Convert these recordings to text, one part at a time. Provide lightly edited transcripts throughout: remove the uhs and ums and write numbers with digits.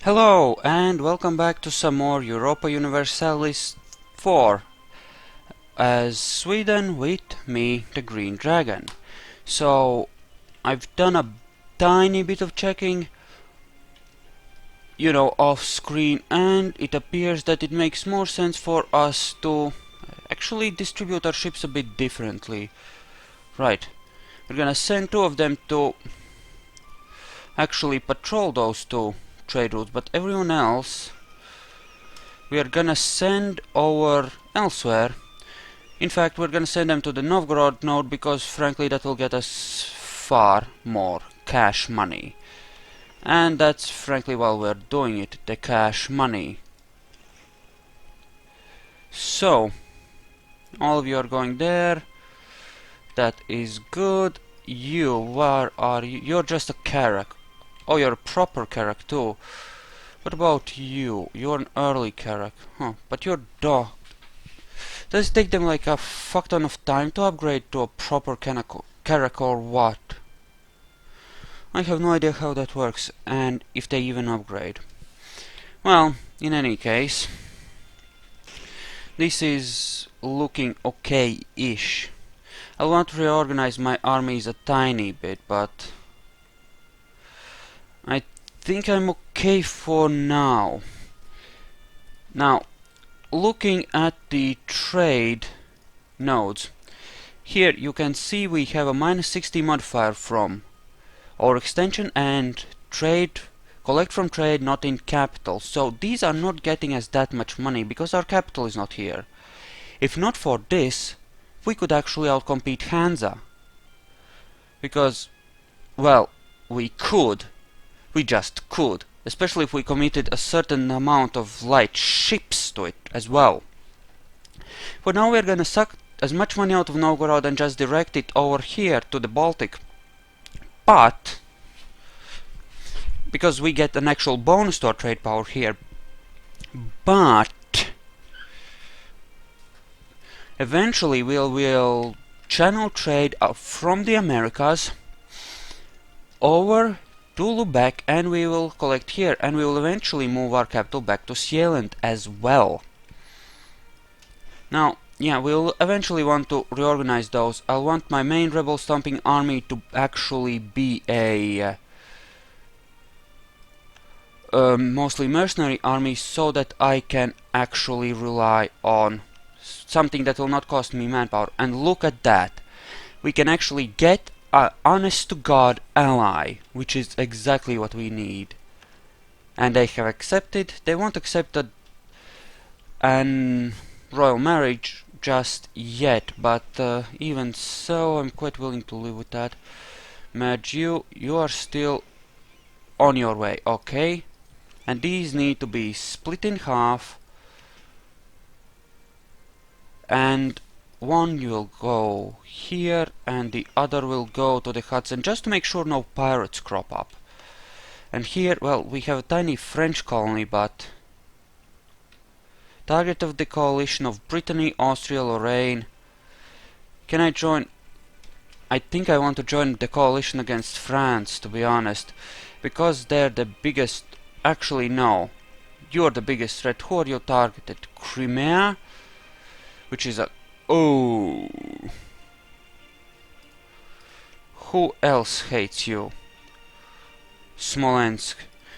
Hello and welcome back to some more Europa Universalis 4 as Sweden with me, the Green Dragon. So I've done a tiny bit of checking, off screen, and it appears that it makes more sense for us to actually distribute our ships a bit differently. Right, we're gonna send two of them to actually patrol those two trade routes, but everyone else we are gonna send over elsewhere. In fact, we're gonna send them to the Novgorod node because frankly that will get us far more cash money. And that's frankly why we're doing it, the cash money. So, all of you are going there. That is good. You, where are you? You're just a Karak. Oh, you're a proper Karak too. What about you? You're an early Karak. Huh, but you're dog. Does it take them like a fuck ton of time to upgrade to a proper Karak or what? I have no idea how that works and if they even upgrade. Well, in any case, this is looking okay-ish. I want to reorganize my armies a tiny bit, but I think I'm okay for now. Now, looking at the trade nodes, here you can see we have a -60 modifier from our extension and trade, collect from trade not in capital. So these are not getting us that much money because our capital is not here. If not for this, we could actually outcompete Hansa. Because, well, we could. We just could. Especially if we committed a certain amount of light ships to it as well. For now we're gonna suck as much money out of Novgorod and just direct it over here to the Baltic. But because we get an actual bonus to our trade power here. But eventually we'll channel trade from the Americas over to Lubeck, and we will collect here, and we will eventually move our capital back to Sealand as well. Now, yeah, we'll eventually want to reorganize those. I'll want my main rebel stomping army to actually be a mostly mercenary army, so that I can actually rely on something that will not cost me manpower. And look at that, we can actually get an honest to god ally, which is exactly what we need. And they have accepted. They won't accept an royal marriage just yet, but even so I'm quite willing to live with that. Merge you are still on your way, okay? And these need to be split in half, and one will go here and the other will go to the Hudson, just to make sure no pirates crop up. And here, well, we have a tiny French colony, but target of the coalition of Brittany, Austria, Lorraine. Can I join? I think I want to join the coalition against France, to be honest, because they're the biggest. Actually, no. You're the biggest threat. Who are you targeted? Crimea? Which is a... Oh. Who else hates you? Smolensk.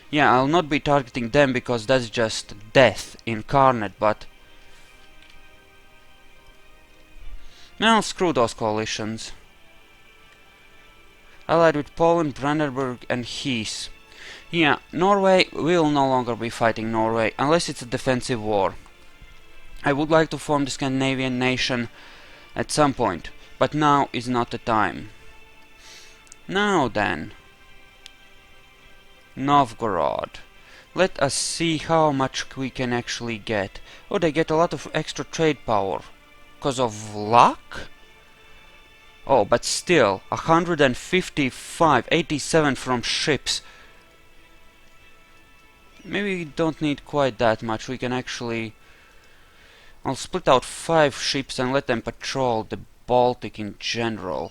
Yeah, I'll not be targeting them because that's just death incarnate, but... Now screw those coalitions. Allied with Poland, Brandenburg and Hesse. Yeah, Norway, we'll no longer be fighting Norway, unless it's a defensive war. I would like to form the Scandinavian nation at some point, but now is not the time. Now then, Novgorod. Let us see how much we can actually get. Oh, they get a lot of extra trade power. Because of luck? Oh, but still, 155, 87 from ships. Maybe we don't need quite that much. We can actually... I'll split out 5 ships and let them patrol the Baltic in general.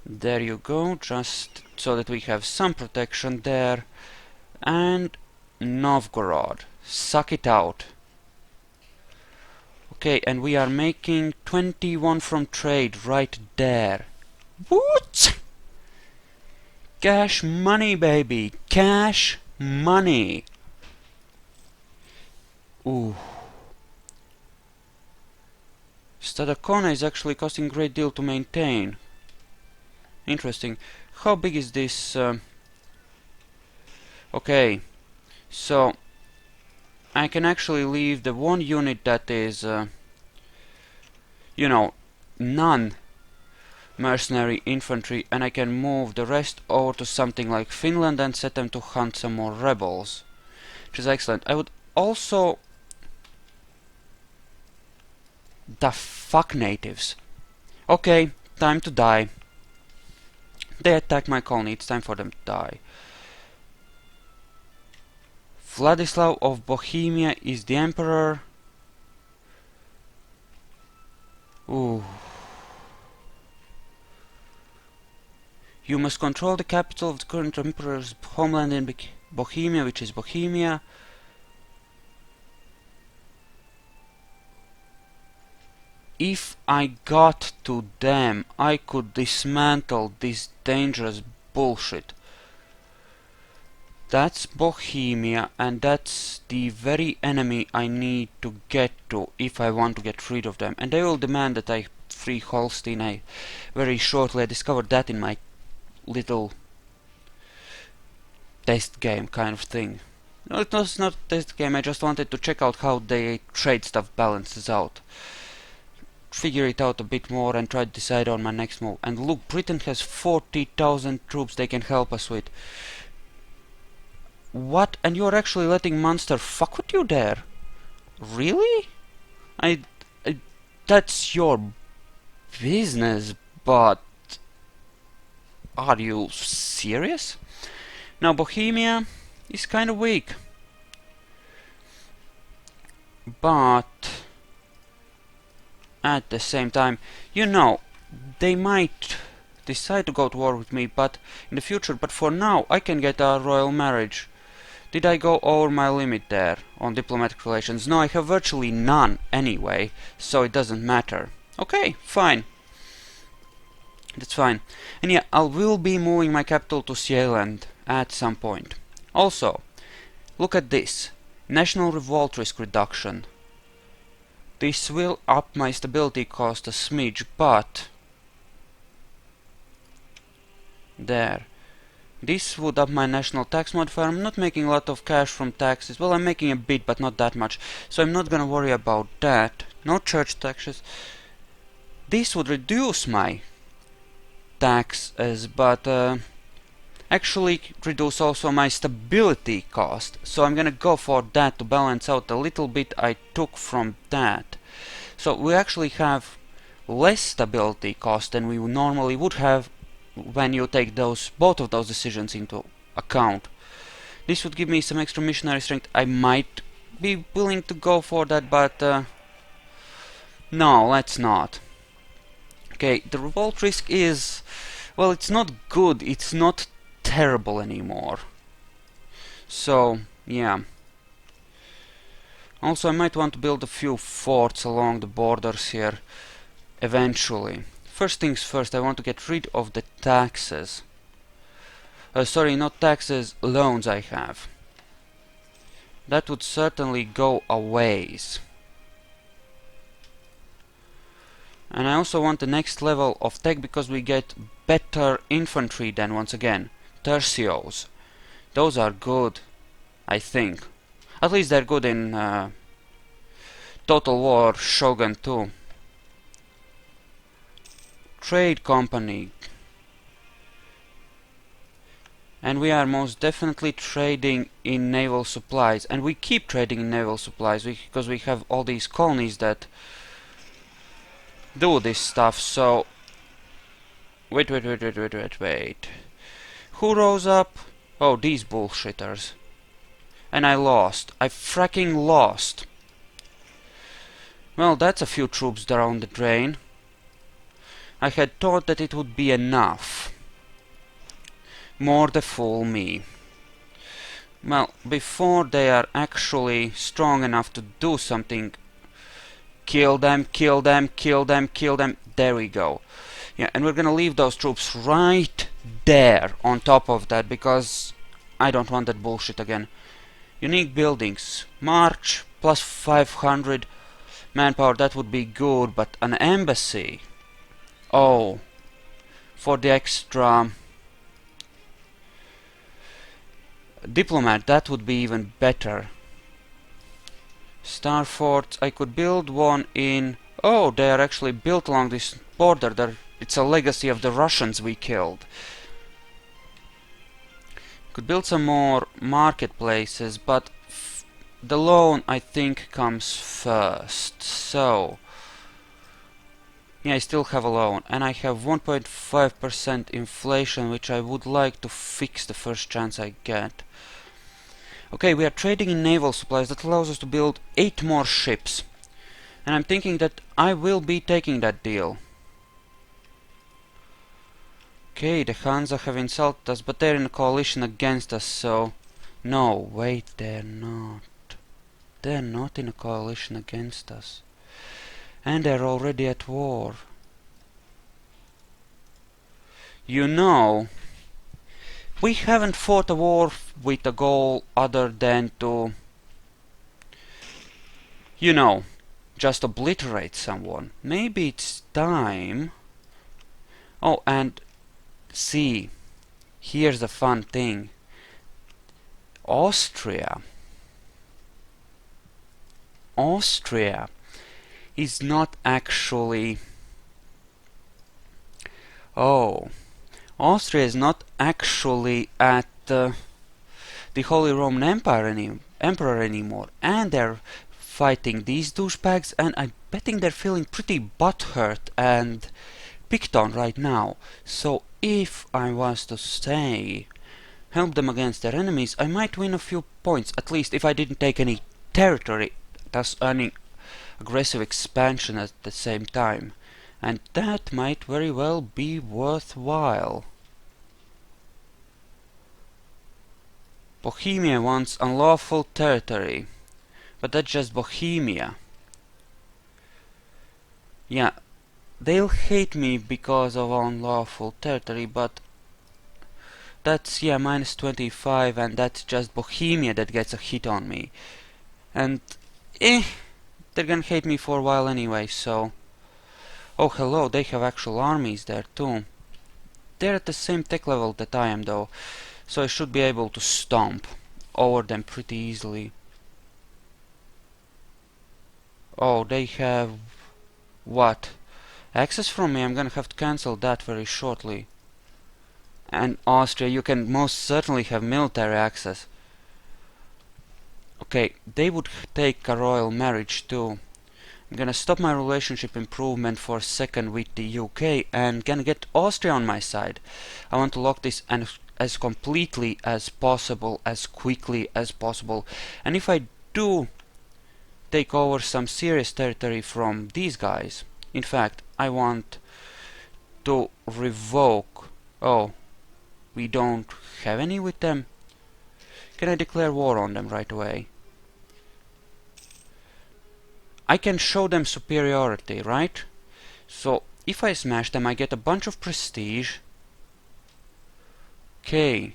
There you go, just so that we have some protection there. And Novgorod. Suck it out. Okay, and we are making 21 from trade right there. What? Cash money, baby. Cash money. Ooh. Stadacona is actually costing a great deal to maintain. Interesting. How big is this? Okay, so I can actually leave the one unit that is, you know, non-mercenary infantry, and I can move the rest over to something like Finland and set them to hunt some more rebels, which is excellent. I would also... The fuck natives. Okay, time to die. They attack my colony, it's time for them to die. Vladislav of Bohemia is the emperor. Ooh. You must control the capital of the current emperor's homeland in Bohemia, which is Bohemia. If I got to them, I could dismantle this dangerous bullshit. That's Bohemia, and that's the very enemy I need to get to if I want to get rid of them. And they will demand that I free Holstein. Very shortly I discovered that in my little test game kind of thing. No, it was not a test game, I just wanted to check out how the trade stuff balances out. Figure it out a bit more and try to decide on my next move. And look, Britain has 40,000 troops they can help us with. What? And you're actually letting Munster fuck with you there? Really? That's your business, but... Are you serious? Now Bohemia is kind of weak. But... At the same time, you know, they might decide to go to war with me, but in the future, but for now I can get a royal marriage. Did I go over my limit there on diplomatic relations? No, I have virtually none anyway, so it doesn't matter. Okay, fine. That's fine. And yeah, I will be moving my capital to Sealand at some point. Also, look at this. National revolt risk reduction. This will up my stability cost a smidge, but... There. This would up my national tax modifier. I'm not making a lot of cash from taxes. Well, I'm making a bit, but not that much. So I'm not gonna worry about that. No church taxes. This would reduce my taxes, but actually reduce also my stability cost. So I'm gonna go for that to balance out the little bit I took from that. So we actually have less stability cost than we normally would have when you take both of those decisions into account. This would give me some extra missionary strength. I might be willing to go for that, but no, let's not. Okay, the revolt risk is... Well, it's not good, it's not terrible anymore. So, yeah. Also, I might want to build a few forts along the borders here, eventually. First things first, I want to get rid of the taxes. Sorry, not taxes, loans I have. That would certainly go a ways. And I also want the next level of tech because we get better infantry then, once again. Tercios. Those are good, I think. At least they're good in Total War Shogun 2. Trade company. And we are most definitely trading in naval supplies. And we keep trading in naval supplies because we have all these colonies that do this stuff. So wait. Who rose up? Oh, these bullshitters. And I lost. I fracking lost. Well, that's a few troops down the drain. I had thought that it would be enough. More the fool me. Well, before they are actually strong enough to do something, kill them, kill them, kill them, kill them. There we go. Yeah, and we're gonna leave those troops right there on top of that, because I don't want that bullshit again. Unique buildings. March plus 500 manpower, that would be good, but an embassy. Oh, for the extra diplomat, that would be even better. Star forts, I could build one in... Oh, they are actually built along this border. It's a legacy of the Russians we killed. Could build some more marketplaces, but the loan, I think, comes first. So, yeah, I still have a loan, and I have 1.5% inflation, which I would like to fix the first chance I get. Okay, we are trading in naval supplies. That allows us to build 8 more ships. And I'm thinking that I will be taking that deal. Okay, the Hansa have insulted us, but they're in a coalition against us, so... No, wait, they're not. They're not in a coalition against us. And they're already at war. You know, we haven't fought a war with a goal other than to... You know, just obliterate someone. Maybe it's time... Oh, and... See, here's the fun thing. Austria is not actually... Oh, Austria is not actually at the Holy Roman Emperor anymore, and they're fighting these douchebags, and I'm betting they're feeling pretty butthurt and picked on right now. So if I was to say help them against their enemies, I might win a few points, at least if I didn't take any territory, thus earning aggressive expansion at the same time. And that might very well be worthwhile. Bohemia wants unlawful territory, but that's just Bohemia. Yeah, they'll hate me because of unlawful territory, but that's, yeah, minus 25, and that's just Bohemia that gets a hit on me. And, they're gonna hate me for a while anyway, so... Oh, hello, they have actual armies there too. They're at the same tech level that I am, though, so I should be able to stomp over them pretty easily. Oh, they have... what? Access from me? I'm gonna have to cancel that very shortly. And Austria, you can most certainly have military access. Okay, they would take a royal marriage too. I'm gonna stop my relationship improvement for a second with the UK and gonna get Austria on my side. I want to lock this as completely as possible, as quickly as possible. And if I do take over some serious territory from these guys, in fact, I want to revoke... Oh, we don't have any with them? Can I declare war on them right away? I can show them superiority, right? So, if I smash them, I get a bunch of prestige. Okay.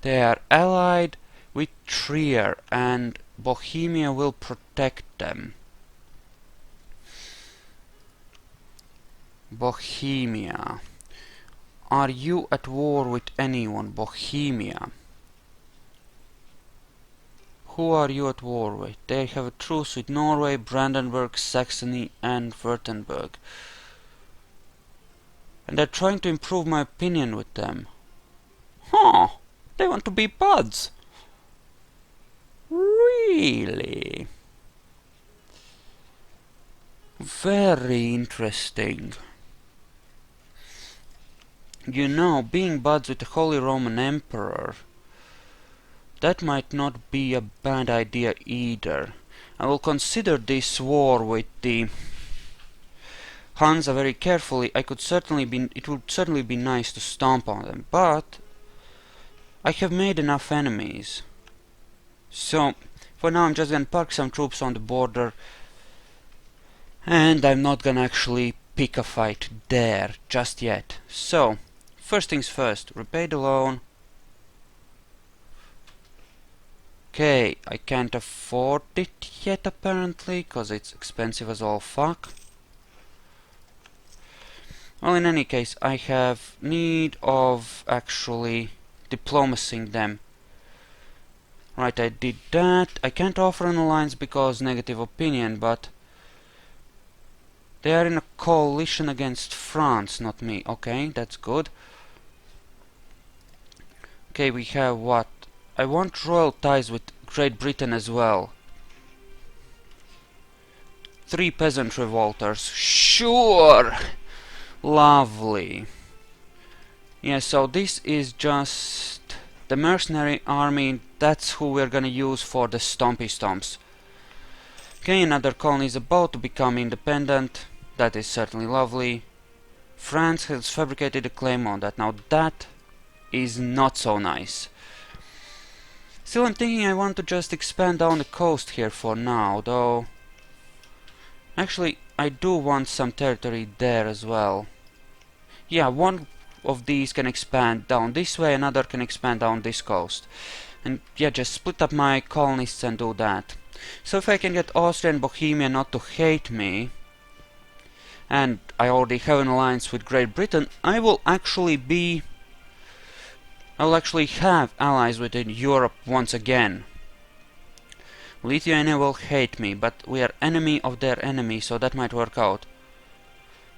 They are allied with Trier, and Bohemia will protect them. Bohemia. Are you at war with anyone, Bohemia? Who are you at war with? They have a truce with Norway, Brandenburg, Saxony, and Württemberg. And they're trying to improve my opinion with them. Huh, they want to be buds. Really? Very interesting. You know, being buds with the Holy Roman Emperor, that might not be a bad idea either. I will consider this war with the Hansa very carefully. It would certainly be nice to stomp on them, but I have made enough enemies. So, for now I'm just gonna park some troops on the border, and I'm not gonna actually pick a fight there just yet. So, first things first, repay the loan. Okay, I can't afford it yet apparently, cause it's expensive as all fuck. Well, in any case, I have need of actually diplomacying them. Right, I did that. I can't offer an alliance because negative opinion, but they are in a coalition against France, not me. Okay, that's good. Okay, we have what? I want royal ties with Great Britain as well. 3 peasant revolters. Sure! Lovely. Yeah, so this is just the mercenary army. That's who we're gonna use for the Stompy Stomps. Okay, another colony is about to become independent. That is certainly lovely. France has fabricated a claim on that. Now that is not so nice. Still, I'm thinking I want to just expand down the coast here for now, though. Actually, I do want some territory there as well. Yeah, one of these can expand down this way, another can expand down this coast. And yeah, just split up my colonists and do that. So if I can get Austria and Bohemia not to hate me, and I already have an alliance with Great Britain, I will actually have allies within Europe once again. Lithuania will hate me, but we are enemy of their enemy, so that might work out.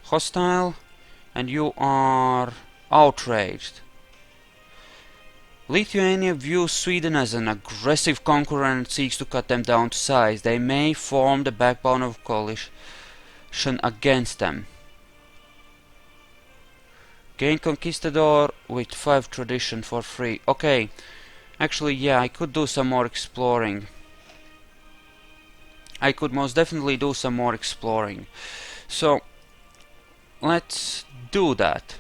Hostile, and you are outraged. Lithuania views Sweden as an aggressive conqueror and seeks to cut them down to size. They may form the backbone of coalition against them. Gain Conquistador with 5 tradition for free. Okay, actually, yeah, I could do some more exploring. I could most definitely do some more exploring. So, let's do that.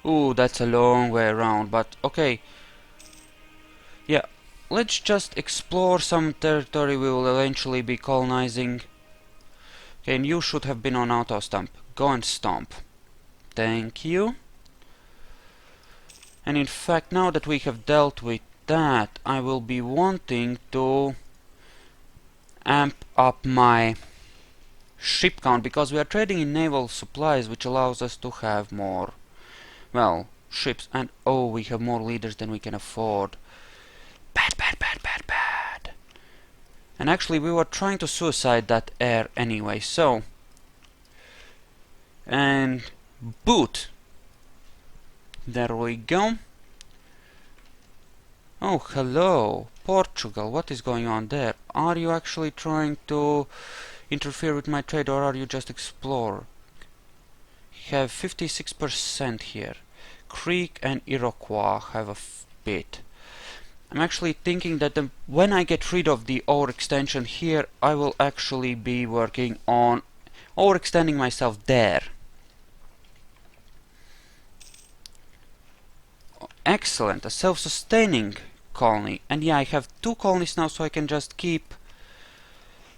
Ooh, that's a long way around, but okay. Yeah, let's just explore some territory we will eventually be colonizing. Okay, and you should have been on auto stomp. Go and stomp. Thank you. And in fact, now that we have dealt with that, I will be wanting to amp up my ship count, because we are trading in naval supplies, which allows us to have more, well, ships, and oh, we have more leaders than we can afford. Bad, bad, bad, bad, bad. And actually, we were trying to suicide that heir anyway, so. And boot. There we go. Oh, hello. Portugal, what is going on there? Are you actually trying to interfere with my trade, or are you just explore? You have 56% here. Creek and Iroquois have a bit. I'm actually thinking that when I get rid of the overextension here, I will actually be working on overextending myself there. Excellent, a self-sustaining colony. And yeah, I have 2 colonies now, so I can just keep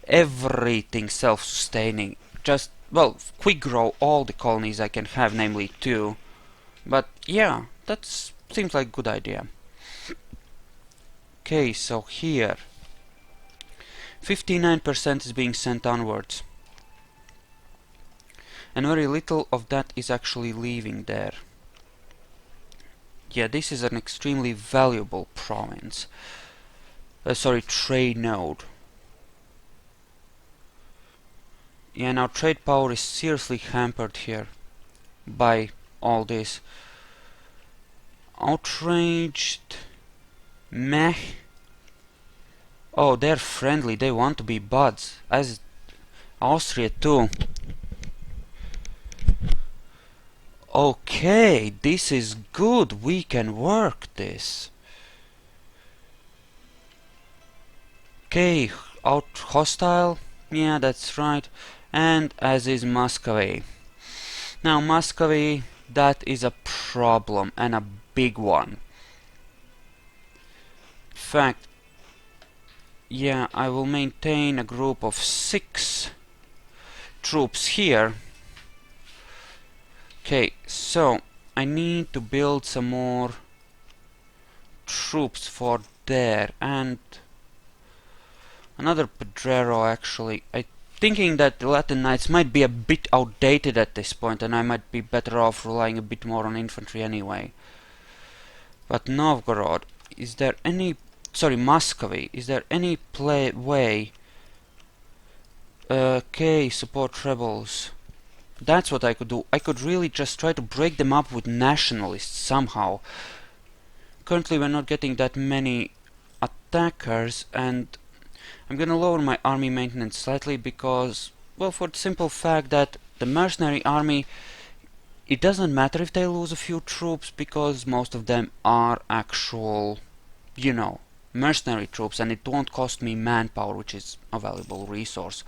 everything self-sustaining. Just, well, quick grow all the colonies I can have, namely 2. But yeah, that seems like a good idea. Okay, so here 59% is being sent onwards, and very little of that is actually leaving there. Yeah, this is an extremely valuable province. Sorry, trade node. Yeah, now trade power is seriously hampered here by all this. Outraged. Meh. Oh, they're friendly. They want to be buds. As Austria too. Okay, this is good. We can work this. Okay, out hostile. Yeah, that's right. And as is Muscovy. Now Muscovy, that is a problem, and a big one. fact, yeah, I will maintain a group of 6 troops here. Okay, so I need to build some more troops for there, and another Pedrero actually. I'm thinking that the Latin Knights might be a bit outdated at this point, and I might be better off relying a bit more on infantry anyway. But Novgorod, is there any... Sorry, Muscovy, is there any way... Okay, support rebels. That's what I could do. I could really just try to break them up with nationalists somehow. Currently we're not getting that many attackers, and I'm gonna lower my army maintenance slightly because, well, for the simple fact that the mercenary army, it doesn't matter if they lose a few troops because most of them are actual, you know, mercenary troops, and it won't cost me manpower, which is a valuable resource.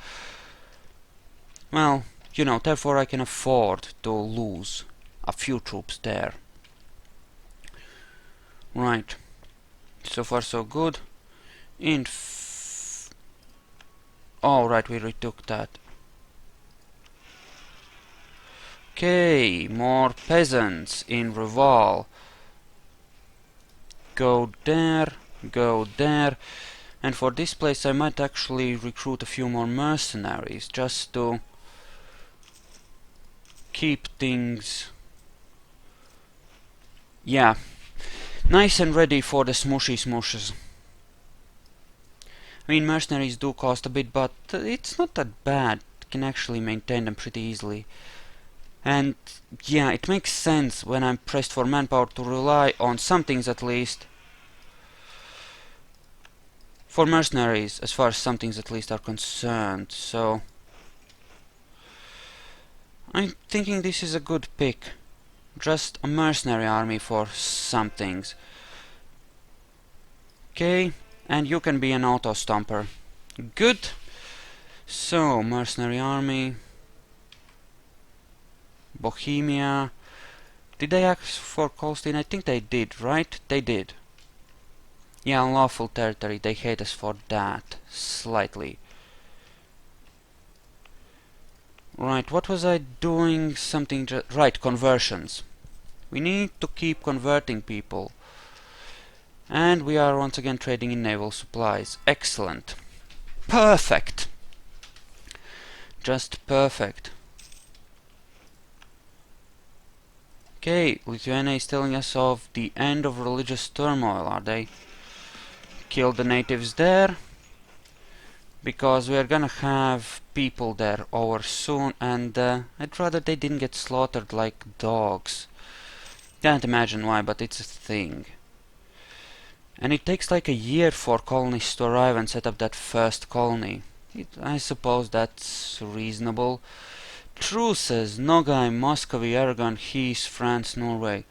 Well, you know, therefore I can afford to lose a few troops there. Right. So far so good. Oh, right, we retook that. Okay, more peasants in Reval. Go there, go there. And for this place I might actually recruit a few more mercenaries, just to keep things... yeah, nice and ready for the smooshy smooshes. I mean, mercenaries do cost a bit, but it's not that bad. You can actually maintain them pretty easily. And yeah, it makes sense when I'm pressed for manpower to rely on some things at least. For mercenaries, as far as some things at least are concerned, so... I'm thinking this is a good pick. Just a mercenary army for some things. Okay, and you can be an auto-stomper. Good. So, mercenary army. Bohemia. Did they ask for Colstein? I think they did, right? They did. Yeah, unlawful territory. They hate us for that. Slightly. Right, what was I doing? Something... right, conversions. We need to keep converting people. And we are once again trading in naval supplies. Excellent. Perfect! Just perfect. Okay, Lithuania is telling us of the end of religious turmoil, are they? Kill the natives there. Because we are gonna have people there over soon, and I'd rather they didn't get slaughtered like dogs. Can't imagine why, but it's a thing. And it takes like a year for colonists to arrive and set up that first colony. I suppose that's reasonable. Truces, Nogai, Muscovy, Aragon, Hesse, France, Norway.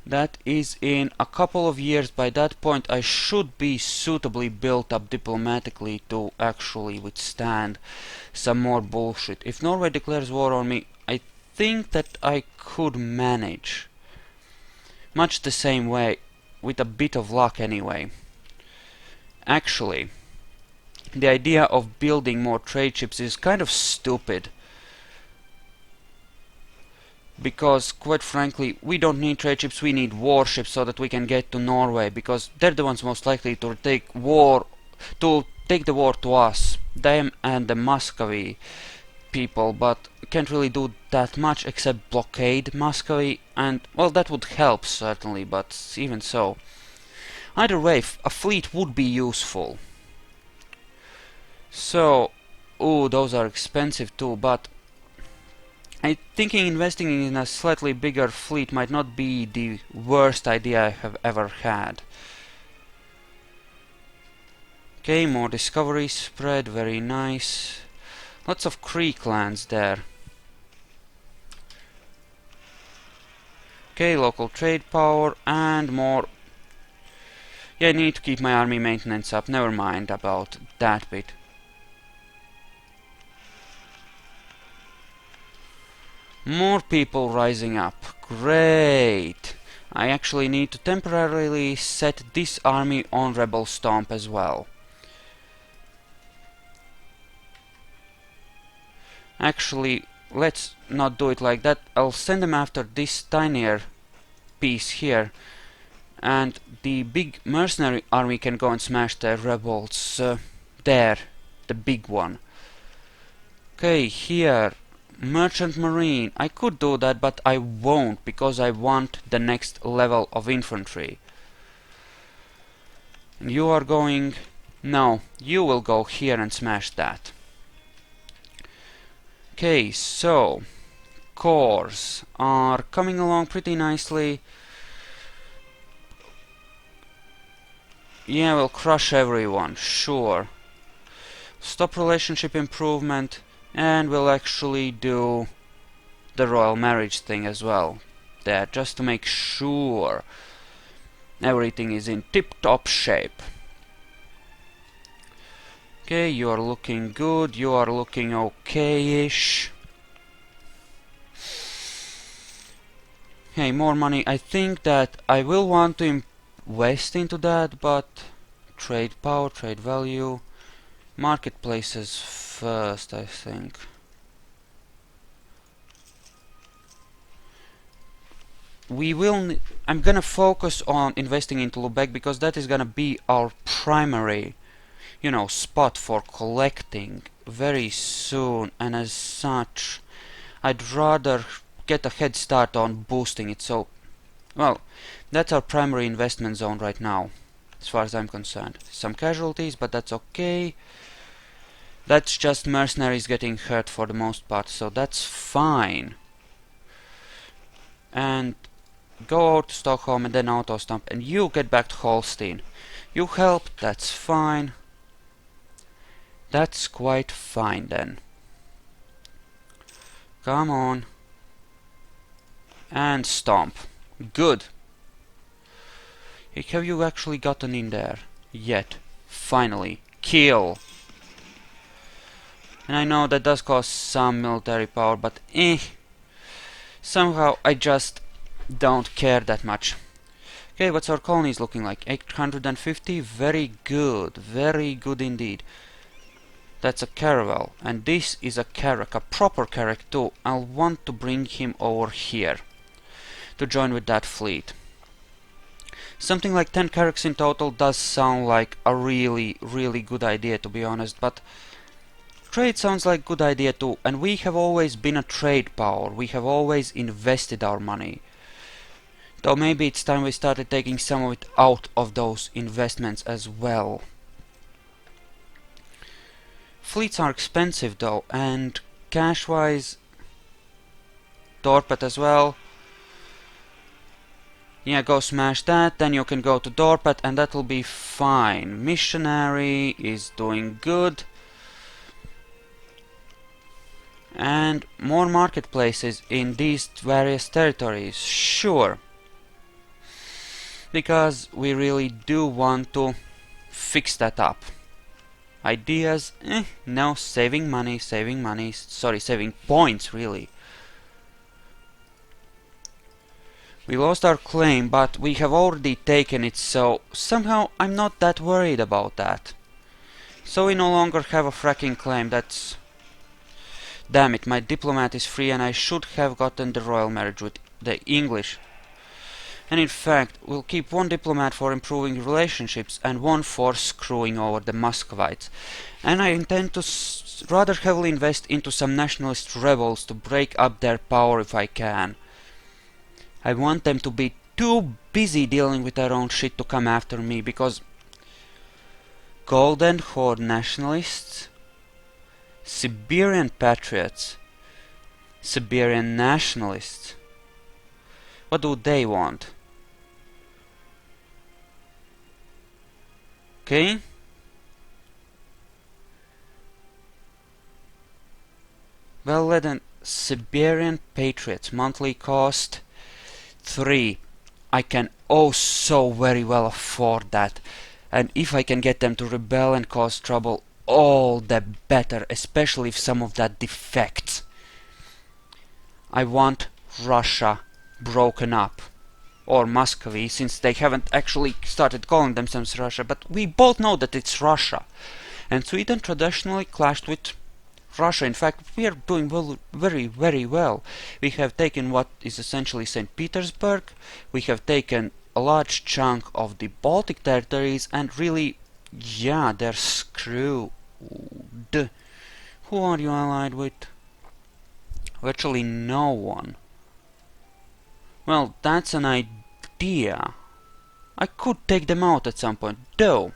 That is in a couple of years. By that point I should be suitably built up diplomatically to actually withstand some more bullshit. If Norway declares war on me, I think that I could manage. Much the same way, with a bit of luck anyway. Actually, the idea of building more trade ships is kind of stupid. Because, quite frankly, we don't need trade ships, we need warships so that we can get to Norway, because they're the ones most likely to take the war to us, them and the Muscovy people, but can't really do that much except blockade Muscovy, and, well, that would help certainly, but even so. Either way, a fleet would be useful. So, ooh, those are expensive too, but I'm thinking investing in a slightly bigger fleet might not be the worst idea I have ever had. Okay, more discovery spread, very nice. Lots of Creek lands there. Okay, local trade power and more. Yeah, I need to keep my army maintenance up, never mind about that bit. More people rising up. Great! I actually need to temporarily set this army on Rebel Stomp as well. Actually, let's not do it like that. I'll send them after this tinier piece here, and the big mercenary army can go and smash the rebels there, the big one. Okay, here, merchant marine. I could do that, but I won't, because I want the next level of infantry. And you are going... No, you will go here and smash that. Okay, so cores are coming along pretty nicely. Yeah, we'll crush everyone, sure. Stop relationship improvement, and we'll actually do the royal marriage thing as well. There, just to make sure everything is in tip-top shape. Okay, you are looking good, you are looking okay-ish. Hey, more money. I think that I will want to invest into that, but trade power, trade value, marketplaces first, I think. I'm gonna focus on investing into Lubeck because that is gonna be our primary, you know, spot for collecting very soon, and as such, I'd rather get a head start on boosting it. So, well, that's our primary investment zone right now, as far as I'm concerned. Some casualties, but that's okay. That's just mercenaries getting hurt for the most part, so that's fine. And go out to Stockholm and then auto stomp, and you get back to Holstein. You helped, that's fine. That's quite fine then. Come on. And stomp. Good. Hey, have you actually gotten in there? Yet. Finally. Kill. And I know that does cost some military power, but somehow I just don't care that much. Okay, what's our colonies looking like? 850? Very good indeed. That's a caravel, and this is a carrack, a proper carrack too. I'll want to bring him over here to join with that fleet. Something like 10 carracks in total does sound like a really good idea, to be honest, but trade sounds like a good idea too, and we have always been a trade power. We have always invested our money. Though maybe it's time we started taking some of it out of those investments as well. Fleets are expensive though, and cash-wise, Dorpat as well. Yeah, go smash that, then you can go to Dorpat and that'll be fine. Missionary is doing good. And more marketplaces in these various territories, sure. Because we really do want to fix that up. Ideas, no, saving money, sorry, saving points, really. We lost our claim, but we have already taken it, so somehow I'm not that worried about that. So we no longer have a fracking claim, that's... Damn it, my diplomat is free and I should have gotten the royal marriage with the English. And in fact, we'll keep one diplomat for improving relationships and one for screwing over the Muscovites. And I intend to rather heavily invest into some nationalist rebels to break up their power if I can. I want them to be too busy dealing with their own shit to come after me, because Golden Horde nationalists, Siberian patriots, Siberian nationalists, what do they want? Okay. Well then, Siberian patriots, monthly cost 3. I can oh so very well afford that. And if I can get them to rebel and cause trouble, all the better, especially if some of that defects. I want Russia broken up. or Muscovy, since they haven't actually started calling themselves Russia, but we both know that it's Russia. And Sweden traditionally clashed with Russia. In fact, we are doing very, very well. We have taken what is essentially St. Petersburg, we have taken a large chunk of the Baltic territories, and really, yeah, they're screwed. Who are you allied with? Virtually no one. Well, that's an idea. I could take them out at some point, though.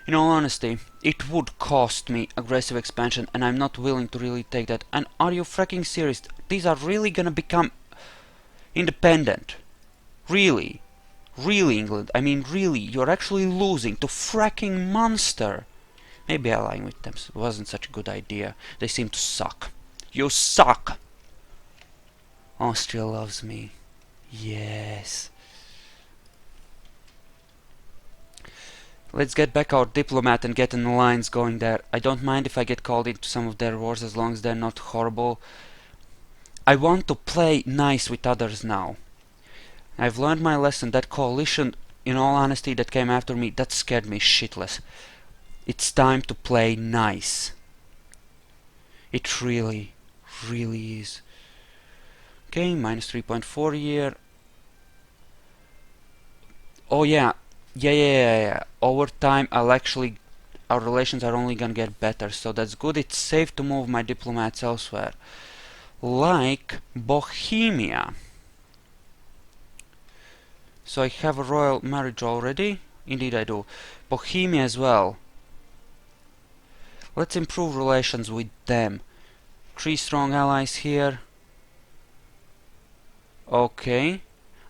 In all honesty, it would cost me aggressive expansion, and I'm not willing to really take that. And are you freaking serious? These are really gonna become independent. Really? Really, England? I mean, really, you're actually losing to fracking Munster. Maybe allying with them wasn't such a good idea. They seem to suck. You suck! Austria loves me. Yes. Let's get back our diplomat and get an alliance going there. I don't mind if I get called into some of their wars as long as they're not horrible. I want to play nice with others now. I've learned my lesson. That coalition, in all honesty, that came after me, that scared me shitless. It's time to play nice. It really, really is. Okay, minus 3.4 here. Oh yeah. Yeah. Over time, our relations are only gonna get better, so that's good. It's safe to move my diplomats elsewhere. Like Bohemia. So I have a royal marriage already? Indeed I do. Bohemia as well. Let's improve relations with them. 3 strong allies here. Okay.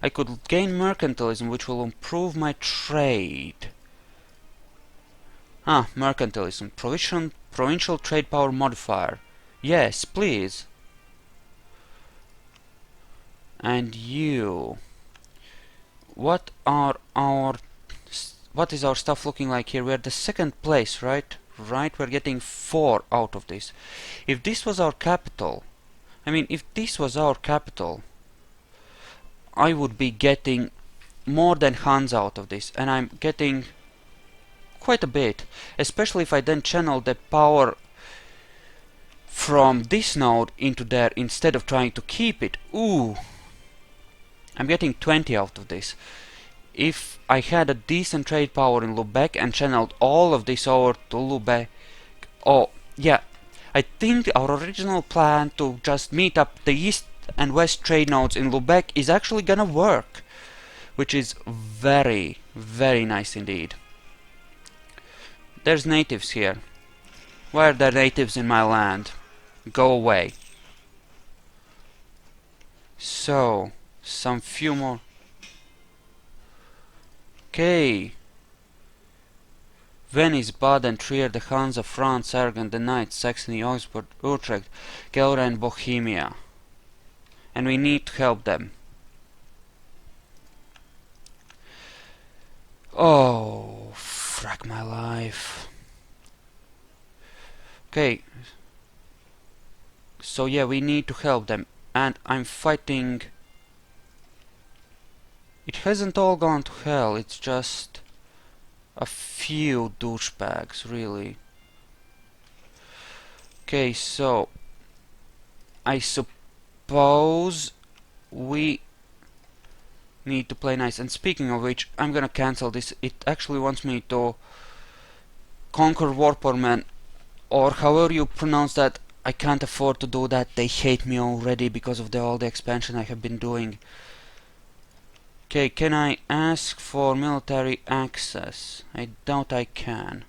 I could gain mercantilism, which will improve my trade. Mercantilism. Provincial trade power modifier. Yes, please. And you. What is our stuff looking like here? We're the 2nd place, right? Right, we're getting 4 out of this. If this was our capital, I would be getting more than Hans out of this, and I'm getting quite a bit, especially if I then channel the power from this node into there instead of trying to keep it. Ooh, I'm getting 20 out of this. If I had a decent trade power in Lubeck and channeled all of this over to Lubeck, oh yeah, I think our original plan to just meet up the east and west trade nodes in Lubeck is actually gonna work, which is very, very nice indeed. There's natives here. Why are there natives in my land? Go away. So, some few more. Okay. Venice, Baden, Trier, the Hansa, France, Aragon, the Knights, Saxony, Augsburg, Utrecht, Gelre and Bohemia. And we need to help them. Oh, frack my life. Okay. So yeah, we need to help them. And I'm fighting... It hasn't all gone to hell, it's just a few douchebags, really. Okay, so I suppose we need to play nice. And speaking of which, I'm gonna cancel this. It actually wants me to conquer Warpormen, or however you pronounce that. I can't afford to do that. They hate me already because of all the expansion I have been doing. Okay, can I ask for military access? I doubt I can.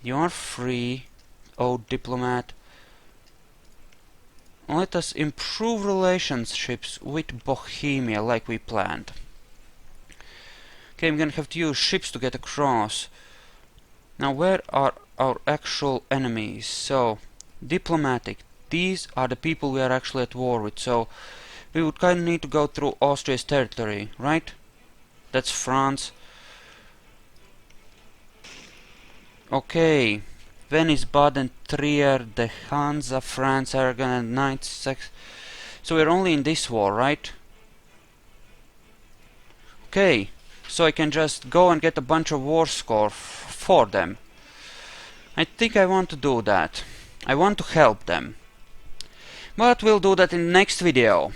You are free, oh diplomat. Let us improve relationships with Bohemia like we planned. Okay, I'm gonna have to use ships to get across. Now, where are our actual enemies? So, diplomatic. These are the people we are actually at war with, so we would kind of need to go through Austria's territory, right? That's France. Okay. Venice, Baden, Trier, the Hansa, France, Aragon and Knights. So we're only in this war, right? Okay, so I can just go and get a bunch of war score for them. I think I want to do that. I want to help them. But we'll do that in the next video.